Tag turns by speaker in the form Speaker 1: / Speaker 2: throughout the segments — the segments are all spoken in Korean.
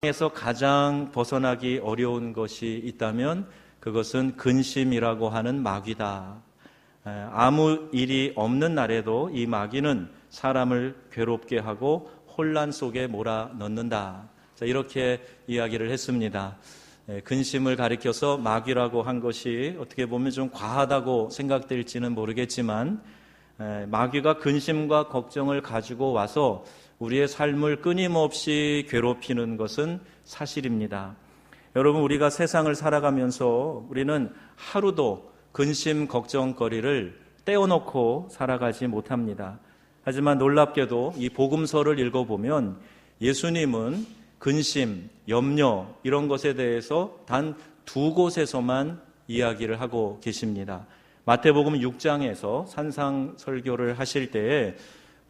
Speaker 1: 에서 가장 벗어나기 어려운 것이 있다면 그것은 근심이라고 하는 마귀다. 아무 일이 없는 날에도 이 마귀는 사람을 괴롭게 하고 혼란 속에 몰아넣는다. 이렇게 이야기를 했습니다. 근심을 가리켜서 마귀라고 한 것이 어떻게 보면 좀 과하다고 생각될지는 모르겠지만, 마귀가 근심과 걱정을 가지고 와서 우리의 삶을 끊임없이 괴롭히는 것은 사실입니다. 여러분, 우리가 세상을 살아가면서 우리는 하루도 근심, 걱정거리를 떼어놓고 살아가지 못합니다. 하지만 놀랍게도 이 복음서를 읽어보면 예수님은 근심, 염려 이런 것에 대해서 단 2곳에서만 이야기를 하고 계십니다. 마태복음 6장에서 산상설교를 하실 때에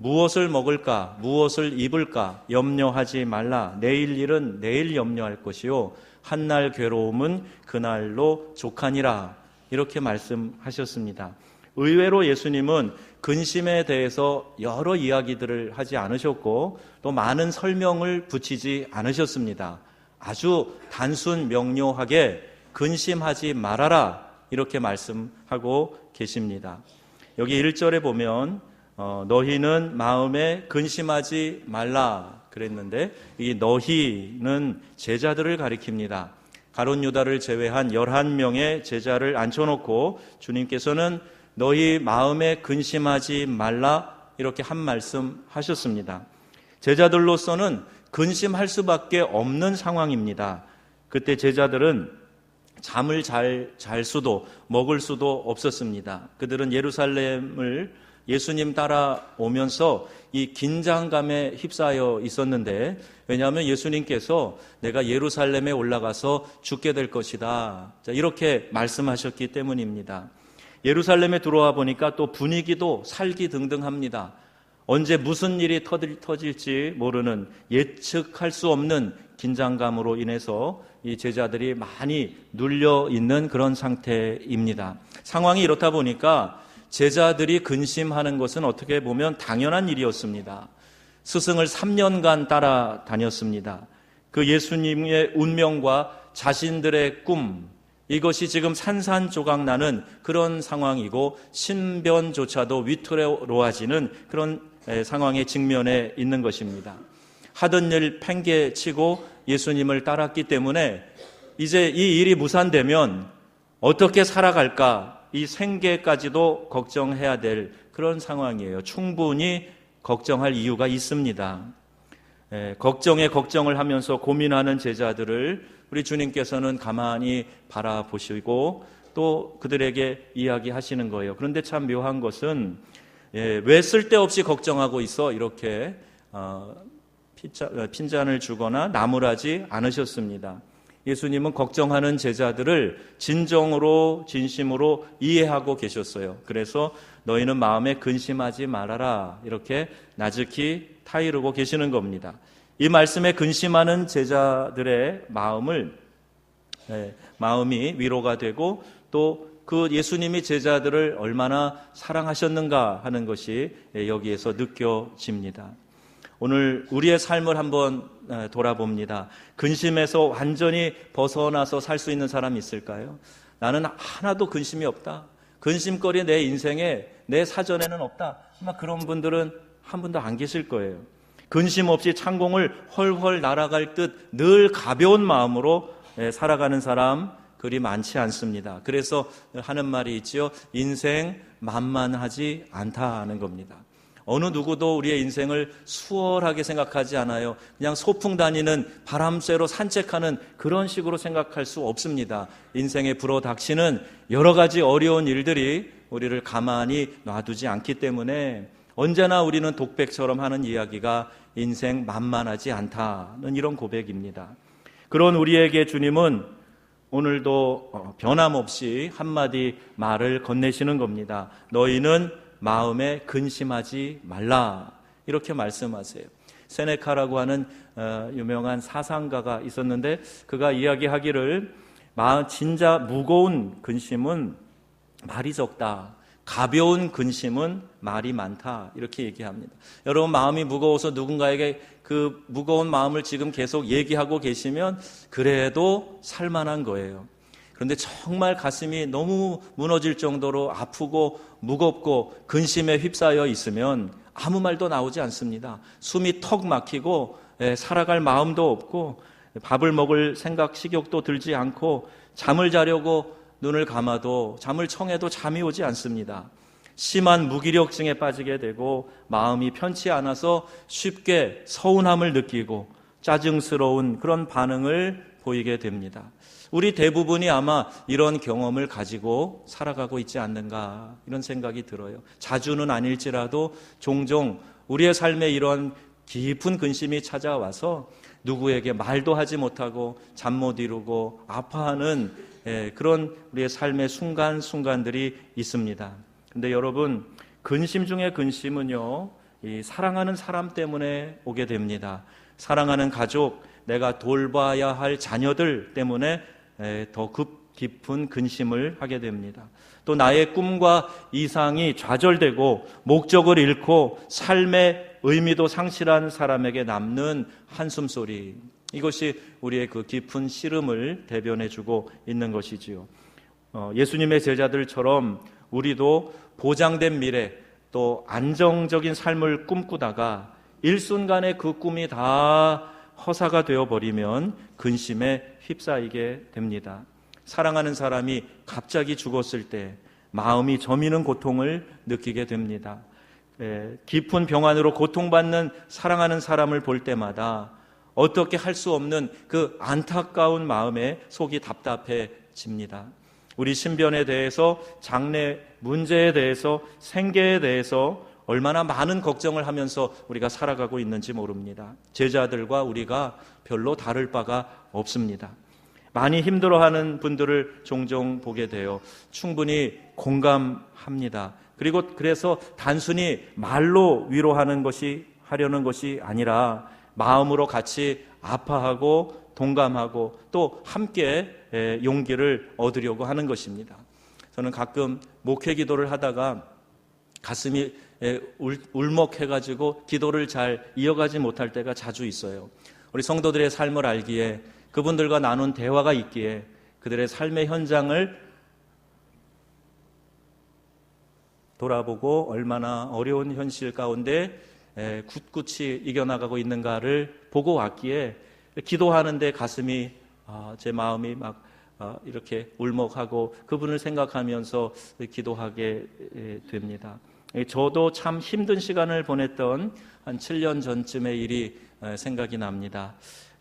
Speaker 1: 무엇을 먹을까, 무엇을 입을까 염려하지 말라. 내일 일은 내일 염려할 것이요 한날 괴로움은 그날로 족하니라. 이렇게 말씀하셨습니다. 의외로 예수님은 근심에 대해서 여러 이야기들을 하지 않으셨고 또 많은 설명을 붙이지 않으셨습니다. 아주 단순 명료하게 근심하지 말아라 이렇게 말씀하고 계십니다. 여기 1절에 보면 너희는 마음에 근심하지 말라 그랬는데 이 너희는 제자들을 가리킵니다. 가룟 유다를 제외한 11명의 제자를 앉혀놓고 주님께서는 너희 마음에 근심하지 말라 이렇게 한 말씀 하셨습니다. 제자들로서는 근심할 수밖에 없는 상황입니다. 그때 제자들은 잠을 잘 수도 먹을 수도 없었습니다. 그들은 예루살렘을 예수님 따라오면서 이 긴장감에 휩싸여 있었는데, 왜냐하면 예수님께서 내가 예루살렘에 올라가서 죽게 될 것이다 이렇게 말씀하셨기 때문입니다. 예루살렘에 들어와 보니까 또 분위기도 살기등등합니다. 언제 무슨 일이 터질지 모르는 예측할 수 없는 긴장감으로 인해서 이 제자들이 많이 눌려 있는 그런 상태입니다. 상황이 이렇다 보니까 제자들이 근심하는 것은 어떻게 보면 당연한 일이었습니다. 스승을 3년간 따라다녔습니다. 그 예수님의 운명과 자신들의 꿈, 이것이 지금 산산조각나는 그런 상황이고 신변조차도 위태로워지는 그런 상황에 직면해 있는 것입니다. 하던 일 팽개치고 예수님을 따랐기 때문에 이제 이 일이 무산되면 어떻게 살아갈까, 이 생계까지도 걱정해야 될 그런 상황이에요. 충분히 걱정할 이유가 있습니다. 걱정에 걱정을 하면서 고민하는 제자들을 우리 주님께서는 가만히 바라보시고 또 그들에게 이야기하시는 거예요. 그런데 참 묘한 것은 왜 쓸데없이 걱정하고 있어? 이렇게 핀잔을 주거나 나무라지 않으셨습니다. 예수님은 걱정하는 제자들을 진정으로 진심으로 이해하고 계셨어요. 그래서 너희는 마음에 근심하지 말아라 이렇게 나직히 타이르고 계시는 겁니다. 이 말씀에 근심하는 제자들의 마음이 위로가 되고 또 그 예수님이 제자들을 얼마나 사랑하셨는가 하는 것이 여기에서 느껴집니다. 오늘 우리의 삶을 한번 돌아봅니다. 근심에서 완전히 벗어나서 살 수 있는 사람이 있을까요? 나는 하나도 근심이 없다. 근심거리 내 인생에 내 사전에는 없다. 아마 그런 분들은 한 분도 안 계실 거예요. 근심 없이 창공을 헐헐 날아갈 듯 늘 가벼운 마음으로 살아가는 사람 그리 많지 않습니다. 그래서 하는 말이 있죠. 인생 만만하지 않다는 겁니다. 어느 누구도 우리의 인생을 수월하게 생각하지 않아요. 그냥 소풍 다니는 바람쐬러 산책하는 그런 식으로 생각할 수 없습니다. 인생에 불어닥치는 여러 가지 어려운 일들이 우리를 가만히 놔두지 않기 때문에 언제나 우리는 독백처럼 하는 이야기가 인생 만만하지 않다는 이런 고백입니다. 그런 우리에게 주님은 오늘도 변함없이 한마디 말을 건네시는 겁니다. 너희는 마음에 근심하지 말라 이렇게 말씀하세요. 세네카라고 하는 유명한 사상가가 있었는데 그가 이야기하기를 진짜 무거운 근심은 말이 적다. 가벼운 근심은 말이 많다, 이렇게 얘기합니다. 여러분, 마음이 무거워서 누군가에게 그 무거운 마음을 지금 계속 얘기하고 계시면 그래도 살만한 거예요. 그런데 정말 가슴이 너무 무너질 정도로 아프고 무겁고 근심에 휩싸여 있으면 아무 말도 나오지 않습니다. 숨이 턱 막히고 살아갈 마음도 없고 밥을 먹을 생각, 식욕도 들지 않고 잠을 자려고 눈을 감아도, 잠을 청해도 잠이 오지 않습니다. 심한 무기력증에 빠지게 되고 마음이 편치 않아서 쉽게 서운함을 느끼고 짜증스러운 그런 반응을 보이게 됩니다. 우리 대부분이 아마 이런 경험을 가지고 살아가고 있지 않는가, 이런 생각이 들어요. 자주는 아닐지라도 종종 우리의 삶에 이런 깊은 근심이 찾아와서 누구에게 말도 하지 못하고 잠 못 이루고 아파하는 그런 우리의 삶의 순간순간들이 있습니다. 근데 여러분, 근심 중에 근심은요, 이 사랑하는 사람 때문에 오게 됩니다. 사랑하는 가족, 내가 돌봐야 할 자녀들 때문에 더 깊은 근심을 하게 됩니다. 또 나의 꿈과 이상이 좌절되고 목적을 잃고 삶의 의미도 상실한 사람에게 남는 한숨소리, 이것이 우리의 그 깊은 시름을 대변해주고 있는 것이지요. 예수님의 제자들처럼 우리도 보장된 미래, 또 안정적인 삶을 꿈꾸다가 일순간에 그 꿈이 다 허사가 되어버리면 근심에 휩싸이게 됩니다. 사랑하는 사람이 갑자기 죽었을 때 마음이 저미는 고통을 느끼게 됩니다. 깊은 병환으로 고통받는 사랑하는 사람을 볼 때마다 어떻게 할 수 없는 그 안타까운 마음에 속이 답답해집니다. 우리 신변에 대해서, 장래 문제에 대해서, 생계에 대해서 얼마나 많은 걱정을 하면서 우리가 살아가고 있는지 모릅니다. 제자들과 우리가 별로 다를 바가 없습니다. 많이 힘들어하는 분들을 종종 보게 돼요. 충분히 공감합니다. 그래서 단순히 말로 위로하는 것이, 하려는 것이 아니라 마음으로 같이 아파하고 동감하고 또 함께 용기를 얻으려고 하는 것입니다. 저는 가끔 목회 기도를 하다가 가슴이 울먹해가지고 기도를 잘 이어가지 못할 때가 자주 있어요. 우리 성도들의 삶을 알기에, 그분들과 나눈 대화가 있기에 그들의 삶의 현장을 돌아보고 얼마나 어려운 현실 가운데 굳굳이 이겨나가고 있는가를 보고 왔기에 기도하는데 가슴이, 제 마음이 막 이렇게 울먹하고 그분을 생각하면서 기도하게 됩니다. 저도 참 힘든 시간을 보냈던 한 7년 전쯤의 일이 생각이 납니다.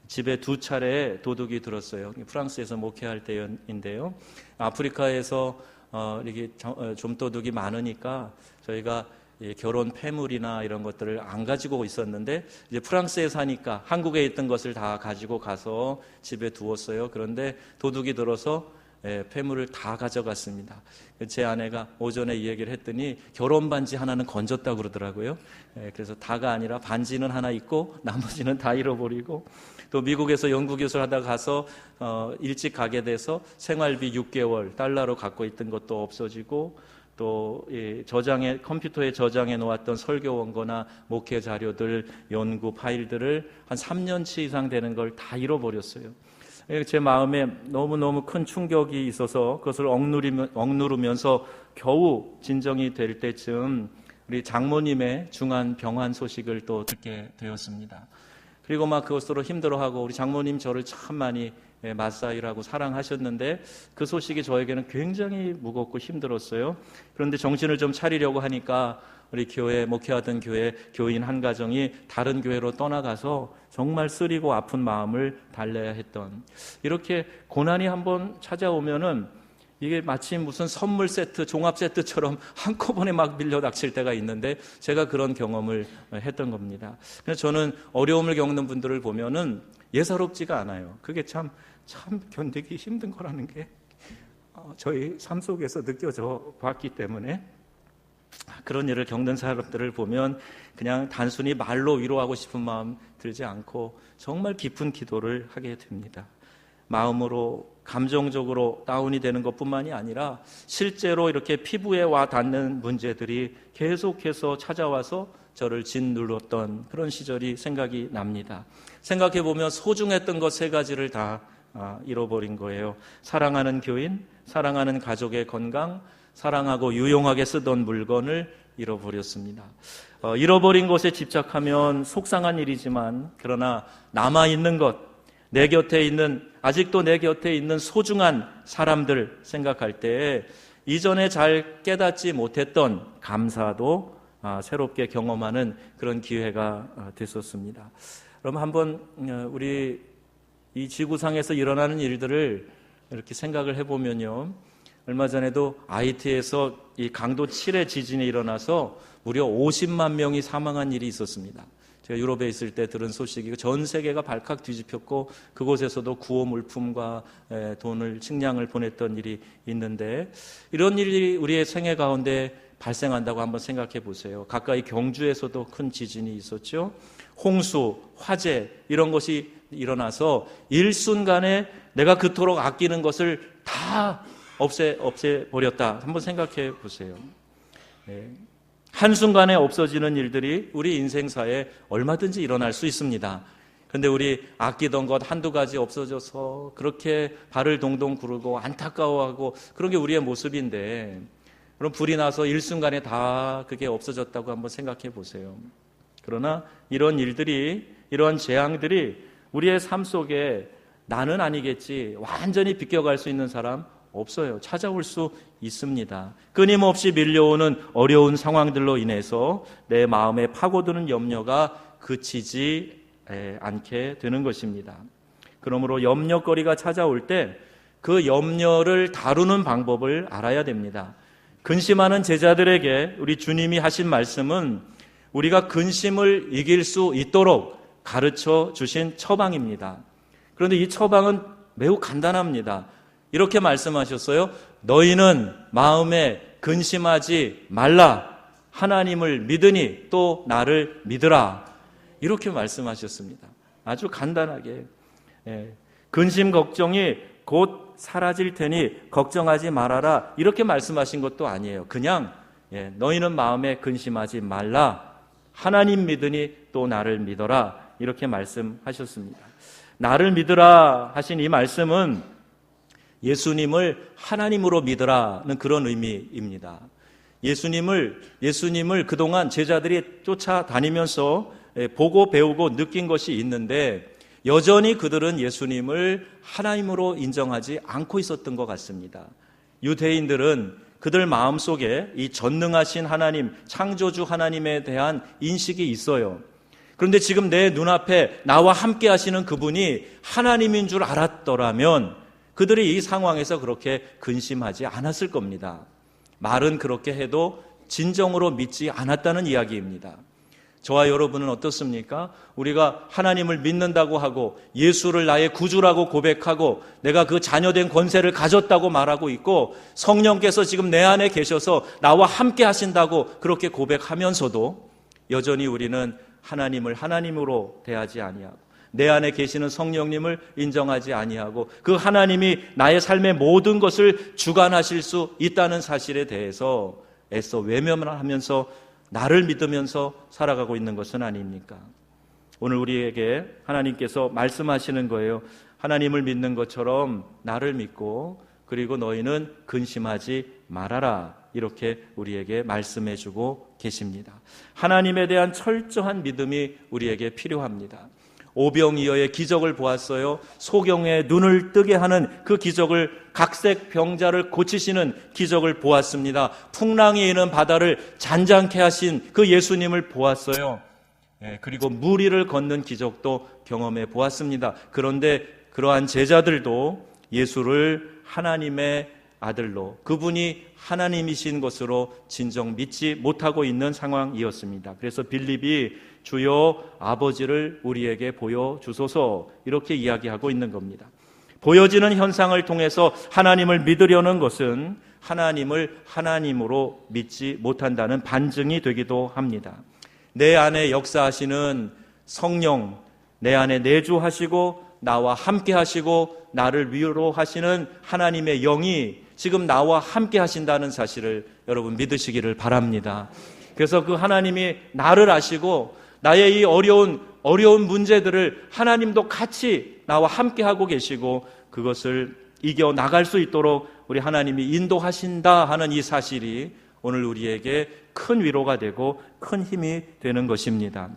Speaker 1: 집에 2차례 도둑이 들었어요. 프랑스에서 목회할 때인데요. 아프리카에서 이렇게 좀도둑이 많으니까 저희가 결혼 폐물이나 이런 것들을 안 가지고 있었는데, 이제 프랑스에 사니까 한국에 있던 것을 다 가지고 가서 집에 두었어요. 그런데 도둑이 들어서 폐물을 다 가져갔습니다. 제 아내가 오전에 이 얘기를 했더니 결혼 반지 하나는 건졌다고 그러더라고요. 그래서 다가 아니라 반지는 하나 있고 나머지는 다 잃어버리고, 또 미국에서 연구 교수를 하다 가서 일찍 가게 돼서 생활비 6개월 달러로 갖고 있던 것도 없어지고, 또 컴퓨터에 저장해 놓았던 설교 원고나 목회 자료들, 연구 파일들을 한 3년치 이상 되는 걸 다 잃어버렸어요. 제 마음에 너무너무 큰 충격이 있어서 그것을 억누르면서 겨우 진정이 될 때쯤 우리 장모님의 중한 병환 소식을 또 듣게 되었습니다. 그리고 막 그것으로 힘들어하고, 우리 장모님 저를 참 많이 맞사이라고 사랑하셨는데 그 소식이 저에게는 굉장히 무겁고 힘들었어요. 그런데 정신을 좀 차리려고 하니까 우리 교회, 목회하던 교회 교인 한 가정이 다른 교회로 떠나가서 정말 쓰리고 아픈 마음을 달래야 했던, 이렇게 고난이 한번 찾아오면은 이게 마치 무슨 선물 세트, 종합 세트처럼 한꺼번에 막 밀려 닥칠 때가 있는데 제가 그런 경험을 했던 겁니다. 그래서 저는 어려움을 겪는 분들을 보면은 예사롭지가 않아요. 그게 참 견디기 힘든 거라는 게 저희 삶 속에서 느껴져 봤기 때문에, 그런 일을 겪는 사람들을 보면 그냥 단순히 말로 위로하고 싶은 마음 들지 않고 정말 깊은 기도를 하게 됩니다. 마음으로 감정적으로 다운이 되는 것뿐만이 아니라 실제로 이렇게 피부에 와 닿는 문제들이 계속해서 찾아와서 저를 짓눌렀던 그런 시절이 생각이 납니다. 생각해 보면 소중했던 것 3가지를 다 잃어버린 거예요. 사랑하는 교인, 사랑하는 가족의 건강, 사랑하고 유용하게 쓰던 물건을 잃어버렸습니다. 잃어버린 것에 집착하면 속상한 일이지만, 그러나 남아있는 것, 내 곁에 있는, 아직도 내 곁에 있는 소중한 사람들 생각할 때 이전에 잘 깨닫지 못했던 감사도 새롭게 경험하는 그런 기회가 됐었습니다. 그럼 한번 우리 이 지구상에서 일어나는 일들을 이렇게 생각을 해보면요, 얼마 전에도 아이티에서 이 강도 7의 지진이 일어나서 무려 50만 명이 사망한 일이 있었습니다. 제가 유럽에 있을 때 들은 소식이고, 전 세계가 발칵 뒤집혔고 그곳에서도 구호 물품과 돈을, 식량을 보냈던 일이 있는데, 이런 일이 우리의 생애 가운데 발생한다고 한번 생각해 보세요. 가까이 경주에서도 큰 지진이 있었죠. 홍수, 화재 이런 것이 일어나서 일순간에 내가 그토록 아끼는 것을 다 없애버렸다. 한번 생각해 보세요. 한순간에 없어지는 일들이 우리 인생사에 얼마든지 일어날 수 있습니다. 그런데 우리 아끼던 것 한두 가지 없어져서 그렇게 발을 동동 구르고 안타까워하고 그런 게 우리의 모습인데, 그럼 불이 나서 일순간에 다 그게 없어졌다고 한번 생각해 보세요. 그러나 이런 일들이, 이러한 재앙들이 우리의 삶 속에 나는 아니겠지, 완전히 비껴갈 수 있는 사람 없어요. 찾아올 수 있습니다. 끊임없이 밀려오는 어려운 상황들로 인해서 내 마음에 파고드는 염려가 그치지 않게 되는 것입니다. 그러므로 염려거리가 찾아올 때 그 염려를 다루는 방법을 알아야 됩니다. 근심하는 제자들에게 우리 주님이 하신 말씀은 우리가 근심을 이길 수 있도록 가르쳐 주신 처방입니다. 그런데 이 처방은 매우 간단합니다. 이렇게 말씀하셨어요. 너희는 마음에 근심하지 말라. 하나님을 믿으니 또 나를 믿으라. 이렇게 말씀하셨습니다. 아주 간단하게. 근심 걱정이 곧 사라질 테니 걱정하지 말아라. 이렇게 말씀하신 것도 아니에요. 그냥 너희는 마음에 근심하지 말라. 하나님 믿으니 또 나를 믿어라. 이렇게 말씀하셨습니다. 나를 믿으라 하신 이 말씀은 예수님을 하나님으로 믿으라는 그런 의미입니다. 예수님을 그동안 제자들이 쫓아다니면서 보고 배우고 느낀 것이 있는데, 여전히 그들은 예수님을 하나님으로 인정하지 않고 있었던 것 같습니다. 유대인들은 그들 마음속에 이 전능하신 하나님, 창조주 하나님에 대한 인식이 있어요. 그런데 지금 내 눈앞에 나와 함께 하시는 그분이 하나님인 줄 알았더라면 그들이 이 상황에서 그렇게 근심하지 않았을 겁니다. 말은 그렇게 해도 진정으로 믿지 않았다는 이야기입니다. 저와 여러분은 어떻습니까? 우리가 하나님을 믿는다고 하고 예수를 나의 구주라고 고백하고 내가 그 자녀된 권세를 가졌다고 말하고 있고, 성령께서 지금 내 안에 계셔서 나와 함께 하신다고 그렇게 고백하면서도 여전히 우리는 하나님을 하나님으로 대하지 아니하고 내 안에 계시는 성령님을 인정하지 아니하고 그 하나님이 나의 삶의 모든 것을 주관하실 수 있다는 사실에 대해서 애써 외면을 하면서 나를 믿으면서 살아가고 있는 것은 아닙니까? 오늘 우리에게 하나님께서 말씀하시는 거예요. 하나님을 믿는 것처럼 나를 믿고 그리고 너희는 근심하지 말아라. 이렇게 우리에게 말씀해 주고 계십니다. 하나님에 대한 철저한 믿음이 우리에게 필요합니다. 오병이어의 기적을 보았어요. 소경의 눈을 뜨게 하는 그 기적을, 각색 병자를 고치시는 기적을 보았습니다. 풍랑이 있는 바다를 잔잔케 하신 그 예수님을 보았어요. 그리고 무리를 걷는 기적도 경험해 보았습니다. 그런데 그러한 제자들도 예수를 하나님의 아들로, 그분이 하나님이신 것으로 진정 믿지 못하고 있는 상황이었습니다. 그래서 빌립이 주여 아버지를 우리에게 보여주소서 이렇게 이야기하고 있는 겁니다. 보여지는 현상을 통해서 하나님을 믿으려는 것은 하나님을 하나님으로 믿지 못한다는 반증이 되기도 합니다. 내 안에 역사하시는 성령, 내 안에 내주하시고 나와 함께 하시고 나를 위로하시는 하나님의 영이 지금 나와 함께 하신다는 사실을 여러분 믿으시기를 바랍니다. 그래서 그 하나님이 나를 아시고 나의 이 어려운 문제들을 하나님도 같이 나와 함께 하고 계시고 그것을 이겨 나갈 수 있도록 우리 하나님이 인도하신다 하는 이 사실이 오늘 우리에게 큰 위로가 되고 큰 힘이 되는 것입니다.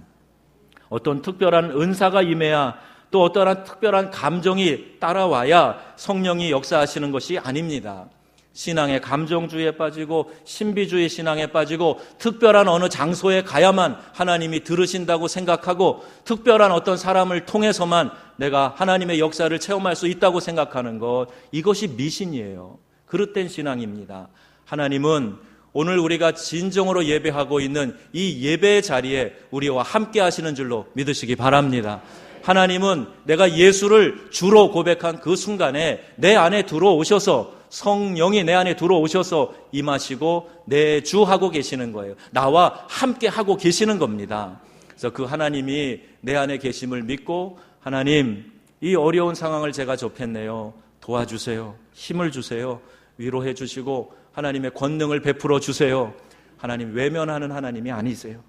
Speaker 1: 어떤 특별한 은사가 임해야 또 어떠한 특별한 감정이 따라와야 성령이 역사하시는 것이 아닙니다. 신앙의 감정주의에 빠지고 신비주의 신앙에 빠지고 특별한 어느 장소에 가야만 하나님이 들으신다고 생각하고 특별한 어떤 사람을 통해서만 내가 하나님의 역사를 체험할 수 있다고 생각하는 것, 이것이 미신이에요. 그릇된 신앙입니다. 하나님은 오늘 우리가 진정으로 예배하고 있는 이 예배의 자리에 우리와 함께 하시는 줄로 믿으시기 바랍니다. 하나님은 내가 예수를 주로 고백한 그 순간에 내 안에 들어오셔서 성령이 내 안에 들어오셔서 임하시고 내 주하고 계시는 거예요. 나와 함께 하고 계시는 겁니다. 그래서 그 하나님이 내 안에 계심을 믿고 하나님, 이 어려운 상황을 제가 접했네요. 도와주세요. 힘을 주세요. 위로해 주시고 하나님의 권능을 베풀어 주세요. 하나님 외면하는 하나님이 아니세요.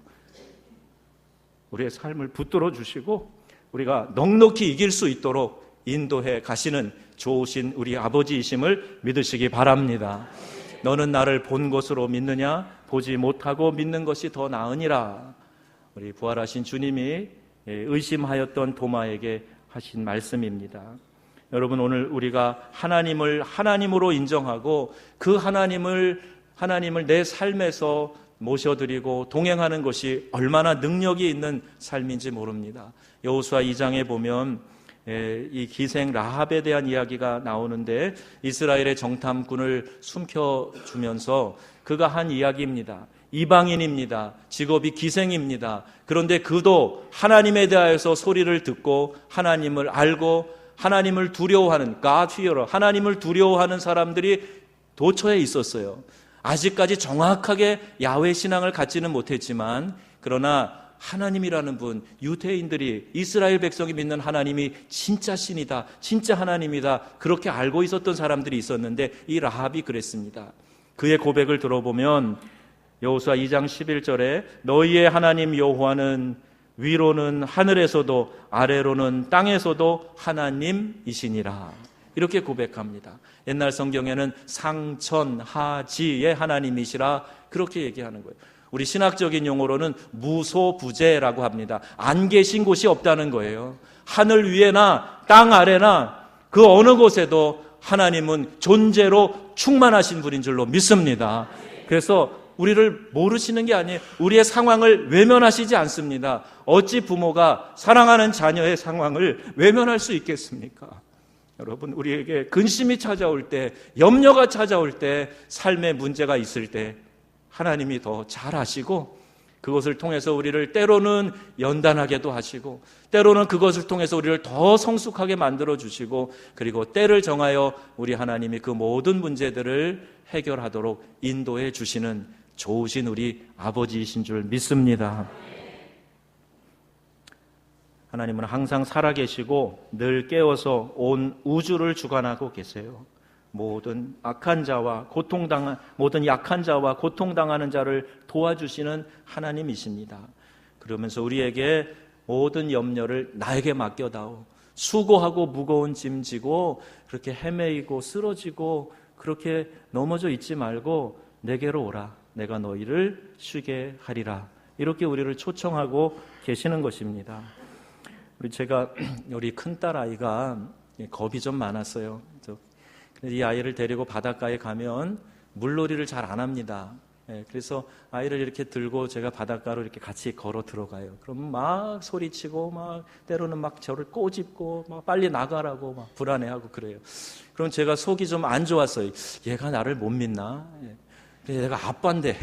Speaker 1: 우리의 삶을 붙들어 주시고 우리가 넉넉히 이길 수 있도록 인도해 가시는 좋으신 우리 아버지이심을 믿으시기 바랍니다. 너는 나를 본 것으로 믿느냐? 보지 못하고 믿는 것이 더 나으니라. 우리 부활하신 주님이 의심하였던 도마에게 하신 말씀입니다. 여러분, 오늘 우리가 하나님을 하나님으로 인정하고 그 하나님을 내 삶에서 모셔드리고 동행하는 것이 얼마나 능력이 있는 삶인지 모릅니다. 여호수아 2장에 보면 이 기생 라합에 대한 이야기가 나오는데 이스라엘의 정탐꾼을 숨겨주면서 그가 한 이야기입니다. 이방인입니다. 직업이 기생입니다. 그런데 그도 하나님에 대하여서 소리를 듣고 하나님을 알고 하나님을 두려워하는 God fearer, 하나님을 두려워하는 사람들이 도처에 있었어요. 아직까지 정확하게 야훼 신앙을 갖지는 못했지만 그러나 하나님이라는 분, 유대인들이 이스라엘 백성이 믿는 하나님이 진짜 신이다, 진짜 하나님이다, 그렇게 알고 있었던 사람들이 있었는데 이 라합이 그랬습니다. 그의 고백을 들어보면 여호수아 2장 11절에 너희의 하나님 여호와는 위로는 하늘에서도 아래로는 땅에서도 하나님이시니라, 이렇게 고백합니다. 옛날 성경에는 상천하지의 하나님이시라 그렇게 얘기하는 거예요. 우리 신학적인 용어로는 무소부재라고 합니다. 안 계신 곳이 없다는 거예요. 하늘 위에나 땅 아래나 그 어느 곳에도 하나님은 존재로 충만하신 분인 줄로 믿습니다. 그래서 우리를 모르시는 게 아니에요. 우리의 상황을 외면하시지 않습니다. 어찌 부모가 사랑하는 자녀의 상황을 외면할 수 있겠습니까? 여러분, 우리에게 근심이 찾아올 때, 염려가 찾아올 때, 삶에 문제가 있을 때 하나님이 더 잘 아시고 그것을 통해서 우리를 때로는 연단하게도 하시고 때로는 그것을 통해서 우리를 더 성숙하게 만들어주시고 그리고 때를 정하여 우리 하나님이 그 모든 문제들을 해결하도록 인도해 주시는 좋으신 우리 아버지이신 줄 믿습니다. 하나님은 항상 살아계시고 늘 깨어서 온 우주를 주관하고 계세요. 모든 약한 자와 고통당하는 자를 도와주시는 하나님이십니다. 그러면서 우리에게 모든 염려를 나에게 맡겨다오. 수고하고 무거운 짐 지고 그렇게 헤매이고 쓰러지고 그렇게 넘어져 있지 말고 내게로 오라. 내가 너희를 쉬게 하리라. 이렇게 우리를 초청하고 계시는 것입니다. 우리 큰딸 아이가 겁이 좀 많았어요. 이 아이를 데리고 바닷가에 가면 물놀이를 잘 안 합니다. 그래서 아이를 이렇게 들고 제가 바닷가로 이렇게 같이 걸어 들어가요. 그러면 막 소리치고 막 때로는 막 저를 꼬집고 막 빨리 나가라고 막 불안해하고 그래요. 그럼 제가 속이 좀 안 좋았어요. 얘가 나를 못 믿나? 내가 아빠인데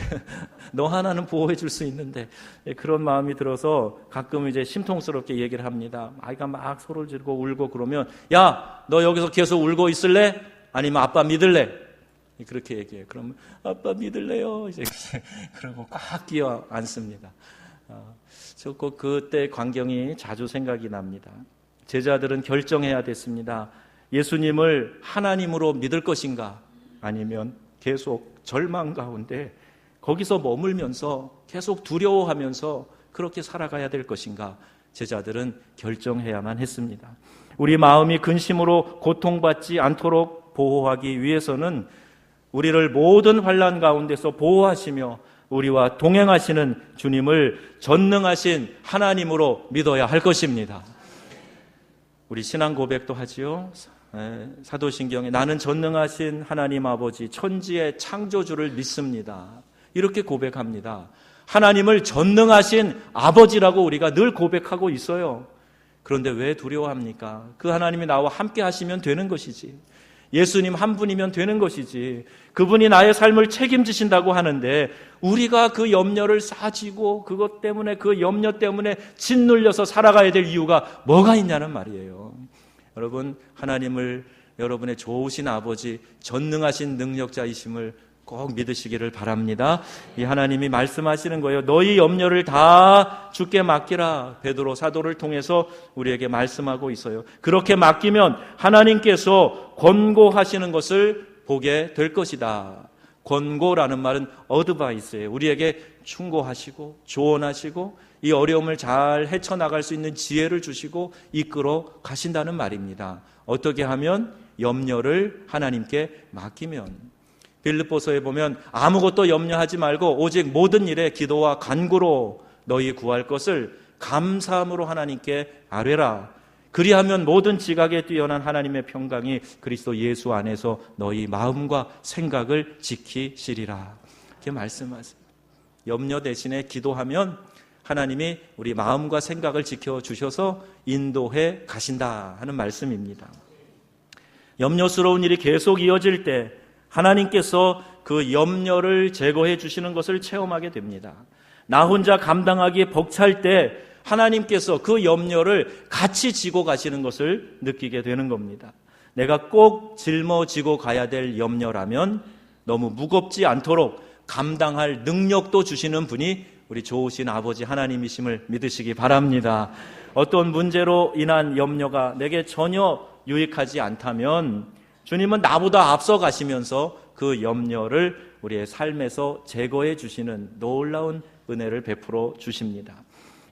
Speaker 1: 너 하나는 보호해 줄 수 있는데 그런 마음이 들어서 가끔 이제 심통스럽게 얘기를 합니다. 아이가 막 소리를 지르고 울고 그러면 야, 너 여기서 계속 울고 있을래? 아니면 아빠 믿을래? 그렇게 얘기해요. 그러면 아빠 믿을래요? 이제 그러고 꽉 끼어 앉습니다. 저 그때 광경이 자주 생각이 납니다. 제자들은 결정해야 됐습니다. 예수님을 하나님으로 믿을 것인가, 아니면 계속 절망 가운데 거기서 머물면서 계속 두려워하면서 그렇게 살아가야 될 것인가, 제자들은 결정해야만 했습니다. 우리 마음이 근심으로 고통받지 않도록 보호하기 위해서는 우리를 모든 환난 가운데서 보호하시며 우리와 동행하시는 주님을 전능하신 하나님으로 믿어야 할 것입니다. 우리 신앙 고백도 하지요. 사도신경에 나는 전능하신 하나님 아버지 천지의 창조주를 믿습니다. 이렇게 고백합니다. 하나님을 전능하신 아버지라고 우리가 늘 고백하고 있어요. 그런데 왜 두려워합니까? 그 하나님이 나와 함께 하시면 되는 것이지, 예수님 한 분이면 되는 것이지, 그분이 나의 삶을 책임지신다고 하는데 우리가 그 염려를 싸지고 그것 때문에, 그 염려 때문에 짓눌려서 살아가야 될 이유가 뭐가 있냐는 말이에요. 여러분, 하나님을 여러분의 좋으신 아버지, 전능하신 능력자이심을 꼭 믿으시기를 바랍니다. 이 하나님이 말씀하시는 거예요. 너희 염려를 다 주께 맡기라. 베드로 사도를 통해서 우리에게 말씀하고 있어요. 그렇게 맡기면 하나님께서 권고하시는 것을 보게 될 것이다. 권고라는 말은 어드바이스예요. 우리에게 충고하시고 조언하시고 이 어려움을 잘 헤쳐나갈 수 있는 지혜를 주시고 이끌어 가신다는 말입니다. 어떻게 하면? 염려를 하나님께 맡기면. 빌립보서에 보면 아무것도 염려하지 말고 오직 모든 일에 기도와 간구로 너희 구할 것을 감사함으로 하나님께 아뢰라. 그리하면 모든 지각에 뛰어난 하나님의 평강이 그리스도 예수 안에서 너희 마음과 생각을 지키시리라. 이렇게 말씀하세요. 염려 대신에 기도하면 하나님이 우리 마음과 생각을 지켜주셔서 인도해 가신다 하는 말씀입니다. 염려스러운 일이 계속 이어질 때 하나님께서 그 염려를 제거해 주시는 것을 체험하게 됩니다. 나 혼자 감당하기에 벅찰 때 하나님께서 그 염려를 같이 지고 가시는 것을 느끼게 되는 겁니다. 내가 꼭 짊어지고 가야 될 염려라면 너무 무겁지 않도록 감당할 능력도 주시는 분이 우리 좋으신 아버지 하나님이심을 믿으시기 바랍니다. 어떤 문제로 인한 염려가 내게 전혀 유익하지 않다면 주님은 나보다 앞서 가시면서 그 염려를 우리의 삶에서 제거해 주시는 놀라운 은혜를 베풀어 주십니다.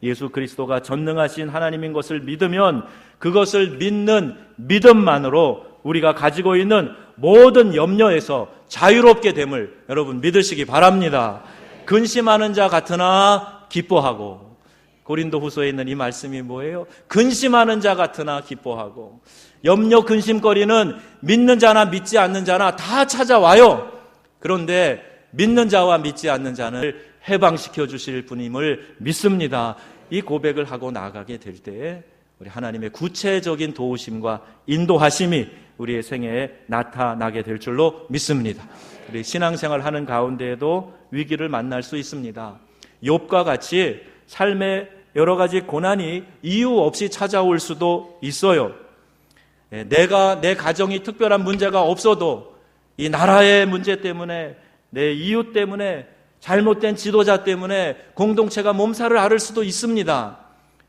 Speaker 1: 예수 그리스도가 전능하신 하나님인 것을 믿으면 그것을 믿는 믿음만으로 우리가 가지고 있는 모든 염려에서 자유롭게 됨을 여러분 믿으시기 바랍니다. 근심하는 자 같으나 기뻐하고, 고린도후서에 있는 이 말씀이 뭐예요? 근심하는 자 같으나 기뻐하고. 염려 근심거리는 믿는 자나 믿지 않는 자나 다 찾아와요. 그런데 믿는 자와 믿지 않는 자는 해방시켜 주실 분임을 믿습니다. 이 고백을 하고 나아가게 될 때에 우리 하나님의 구체적인 도우심과 인도하심이 우리의 생애에 나타나게 될 줄로 믿습니다. 우리 신앙생활 하는 가운데에도 위기를 만날 수 있습니다. 욥과 같이 삶에 여러 가지 고난이 이유 없이 찾아올 수도 있어요. 내가, 내 가정이 특별한 문제가 없어도 이 나라의 문제 때문에, 내 이웃 때문에, 잘못된 지도자 때문에 공동체가 몸살을 앓을 수도 있습니다.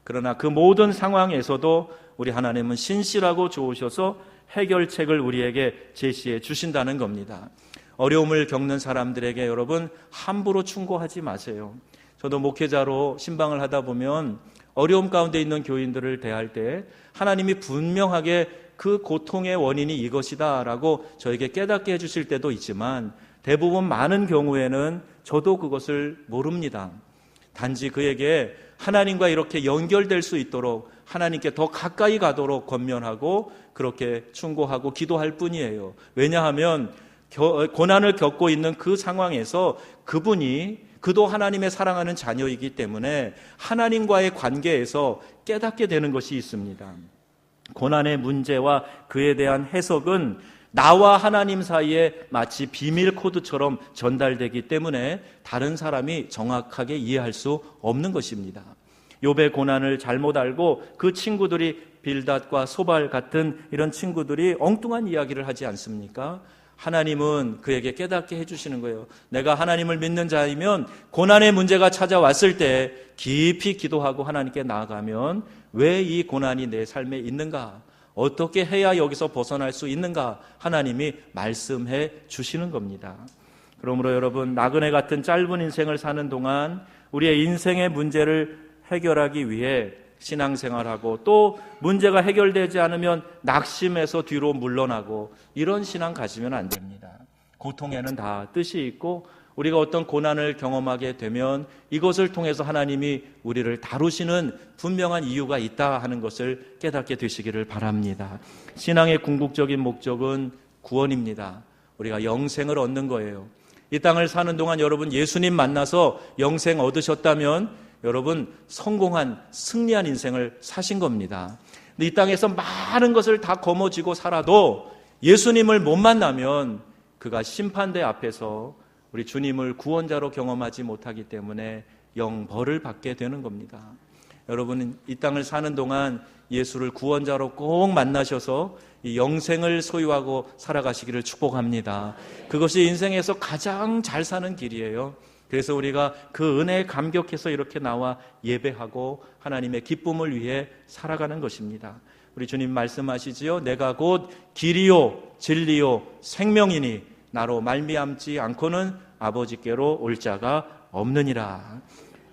Speaker 1: 그러나 그 모든 상황에서도 우리 하나님은 신실하고 좋으셔서 해결책을 우리에게 제시해 주신다는 겁니다. 어려움을 겪는 사람들에게 여러분 함부로 충고하지 마세요. 저도 목회자로 신방을 하다 보면 어려움 가운데 있는 교인들을 대할 때 하나님이 분명하게 그 고통의 원인이 이것이다 라고 저에게 깨닫게 해주실 때도 있지만 대부분 많은 경우에는 저도 그것을 모릅니다. 단지 그에게 하나님과 이렇게 연결될 수 있도록 하나님께 더 가까이 가도록 권면하고 그렇게 충고하고 기도할 뿐이에요. 왜냐하면 고난을 겪고 있는 그 상황에서 그도 하나님의 사랑하는 자녀이기 때문에 하나님과의 관계에서 깨닫게 되는 것이 있습니다. 고난의 문제와 그에 대한 해석은 나와 하나님 사이에 마치 비밀 코드처럼 전달되기 때문에 다른 사람이 정확하게 이해할 수 없는 것입니다. 욥의 고난을 잘못 알고 그 친구들이 빌닷과 소발 같은 이런 친구들이 엉뚱한 이야기를 하지 않습니까? 하나님은 그에게 깨닫게 해주시는 거예요. 내가 하나님을 믿는 자이면 고난의 문제가 찾아왔을 때 깊이 기도하고 하나님께 나아가면 왜 이 고난이 내 삶에 있는가? 어떻게 해야 여기서 벗어날 수 있는가? 하나님이 말씀해 주시는 겁니다. 그러므로 여러분, 나그네 같은 짧은 인생을 사는 동안 우리의 인생의 문제를 해결하기 위해 신앙생활하고 또 문제가 해결되지 않으면 낙심해서 뒤로 물러나고 이런 신앙 가지면 안 됩니다. 고통에는 다 뜻이 있고 우리가 어떤 고난을 경험하게 되면 이것을 통해서 하나님이 우리를 다루시는 분명한 이유가 있다 하는 것을 깨닫게 되시기를 바랍니다. 신앙의 궁극적인 목적은 구원입니다. 우리가 영생을 얻는 거예요. 이 땅을 사는 동안 여러분 예수님 만나서 영생 얻으셨다면 여러분 성공한 승리한 인생을 사신 겁니다. 근데 이 땅에서 많은 것을 다 거머쥐고 살아도 예수님을 못 만나면 그가 심판대 앞에서 우리 주님을 구원자로 경험하지 못하기 때문에 영벌을 받게 되는 겁니다. 여러분은 이 땅을 사는 동안 예수를 구원자로 꼭 만나셔서 이 영생을 소유하고 살아가시기를 축복합니다. 그것이 인생에서 가장 잘 사는 길이에요. 그래서 우리가 그 은혜에 감격해서 이렇게 나와 예배하고 하나님의 기쁨을 위해 살아가는 것입니다. 우리 주님 말씀하시지요. 내가 곧 길이요 진리요 생명이니 나로 말미암지 않고는 아버지께로 올 자가 없느니라.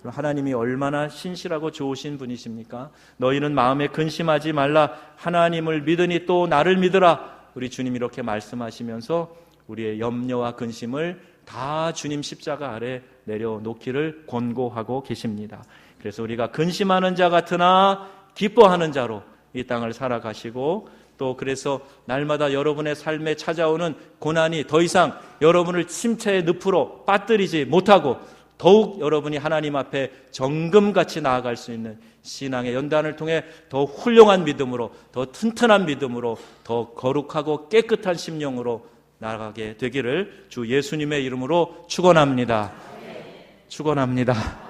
Speaker 1: 하나님이 얼마나 신실하고 좋으신 분이십니까? 너희는 마음에 근심하지 말라. 하나님을 믿으니 또 나를 믿으라. 우리 주님 이렇게 말씀하시면서 우리의 염려와 근심을 다 주님 십자가 아래 내려놓기를 권고하고 계십니다. 그래서 우리가 근심하는 자 같으나 기뻐하는 자로 이 땅을 살아가시고 또 그래서 날마다 여러분의 삶에 찾아오는 고난이 더 이상 여러분을 침체의 늪으로 빠뜨리지 못하고 더욱 여러분이 하나님 앞에 정금같이 나아갈 수 있는 신앙의 연단을 통해 더 훌륭한 믿음으로 더 튼튼한 믿음으로 더 거룩하고 깨끗한 심령으로 나아가게 되기를 주 예수님의 이름으로 축원합니다. 축원합니다.